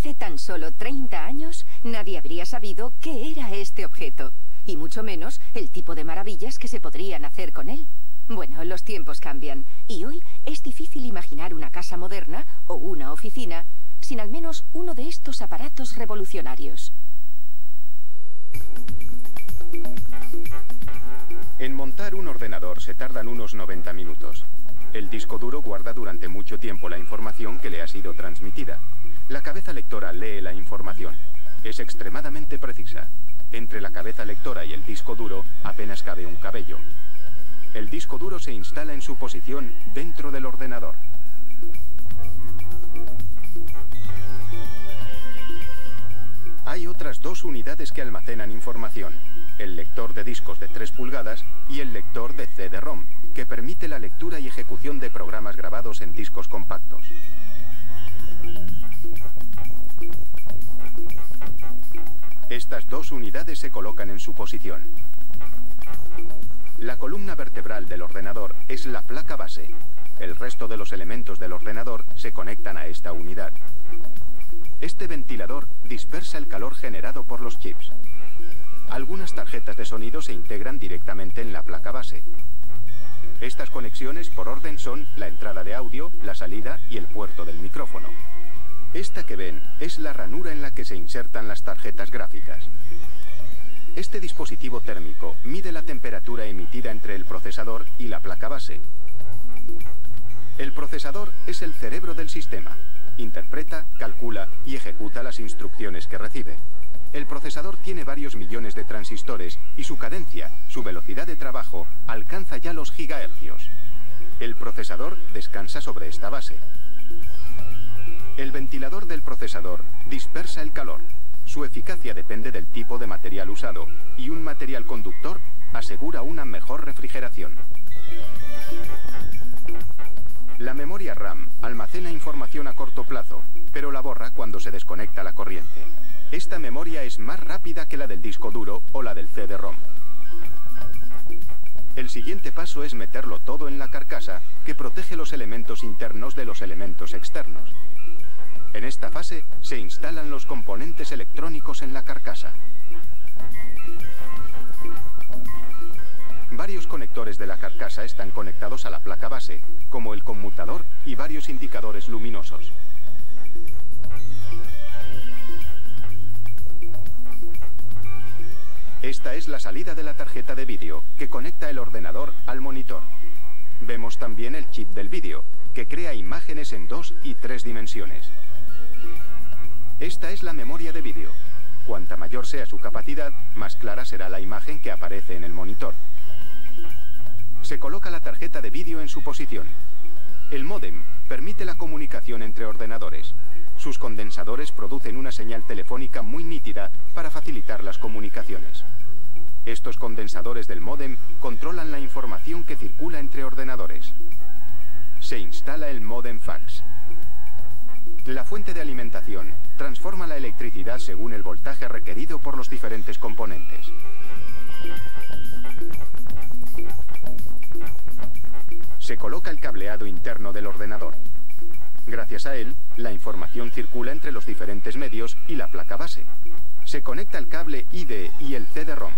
Hace tan solo 30 años, nadie habría sabido qué era este objeto, y mucho menos el tipo de maravillas que se podrían hacer con él. Bueno, los tiempos cambian, y hoy es difícil imaginar una casa moderna o una oficina sin al menos uno de estos aparatos revolucionarios. En montar un ordenador se tardan unos 90 minutos. El disco duro guarda durante mucho tiempo la información que le ha sido transmitida. La cabeza lectora lee la información. Es extremadamente precisa. Entre la cabeza lectora y el disco duro apenas cabe un cabello. El disco duro se instala en su posición dentro del ordenador. Hay otras dos unidades que almacenan información. El lector de discos de 3 pulgadas y el lector de CD-ROM, que permite la lectura y ejecución de programas grabados en discos compactos. Estas dos unidades se colocan en su posición. La columna vertebral del ordenador es la placa base. El resto de los elementos del ordenador se conectan a esta unidad. Este ventilador dispersa el calor generado por los chips. Algunas tarjetas de sonido se integran directamente en la placa base. Estas conexiones por orden son la entrada de audio, la salida y el puerto del micrófono. Esta que ven es la ranura en la que se insertan las tarjetas gráficas. Este dispositivo térmico mide la temperatura emitida entre el procesador y la placa base. El procesador es el cerebro del sistema. Interpreta, calcula y ejecuta las instrucciones que recibe. El procesador tiene varios millones de transistores y su cadencia, su velocidad de trabajo, alcanza ya los gigahercios. El procesador descansa sobre esta base. El ventilador del procesador dispersa el calor. Su eficacia depende del tipo de material usado y un material conductor asegura una mejor refrigeración. La memoria RAM almacena información a corto plazo, pero la borra cuando se desconecta la corriente. Esta memoria es más rápida que la del disco duro o la del CD-ROM. El siguiente paso es meterlo todo en la carcasa que protege los elementos internos de los elementos externos. En esta fase se instalan los componentes electrónicos en la carcasa. Varios conectores de la carcasa están conectados a la placa base, como el conmutador y varios indicadores luminosos. Esta es la salida de la tarjeta de vídeo, que conecta el ordenador al monitor. Vemos también el chip del vídeo, que crea imágenes en 2 y 3 dimensiones. Esta es la memoria de vídeo. Cuanta mayor sea su capacidad, más clara será la imagen que aparece en el monitor. Se coloca la tarjeta de vídeo en su posición. El módem permite la comunicación entre ordenadores. Sus condensadores producen una señal telefónica muy nítida para facilitar las comunicaciones. Estos condensadores del módem controlan la información que circula entre ordenadores. Se instala el módem fax. La fuente de alimentación transforma la electricidad según el voltaje requerido por los diferentes componentes. Se coloca el cableado interno del ordenador. Gracias a él, la información circula entre los diferentes medios y la placa base. Se conecta el cable ID y el CD-ROM.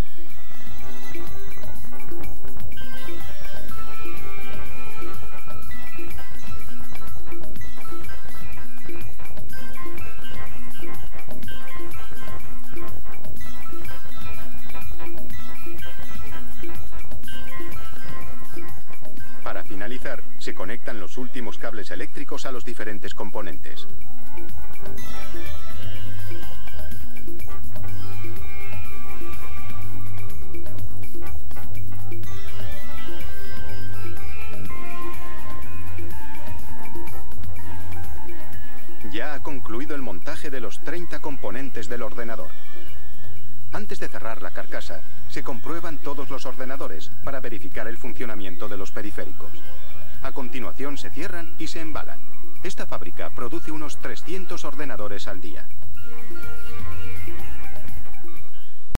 Para finalizar, se conectan los últimos cables eléctricos a los diferentes componentes. Ya ha concluido el montaje de los 30 componentes del ordenador. Antes de cerrar la carcasa, se comprueban todos los ordenadores para verificar el funcionamiento de los periféricos. A continuación se cierran y se embalan. Esta fábrica produce unos 300 ordenadores al día.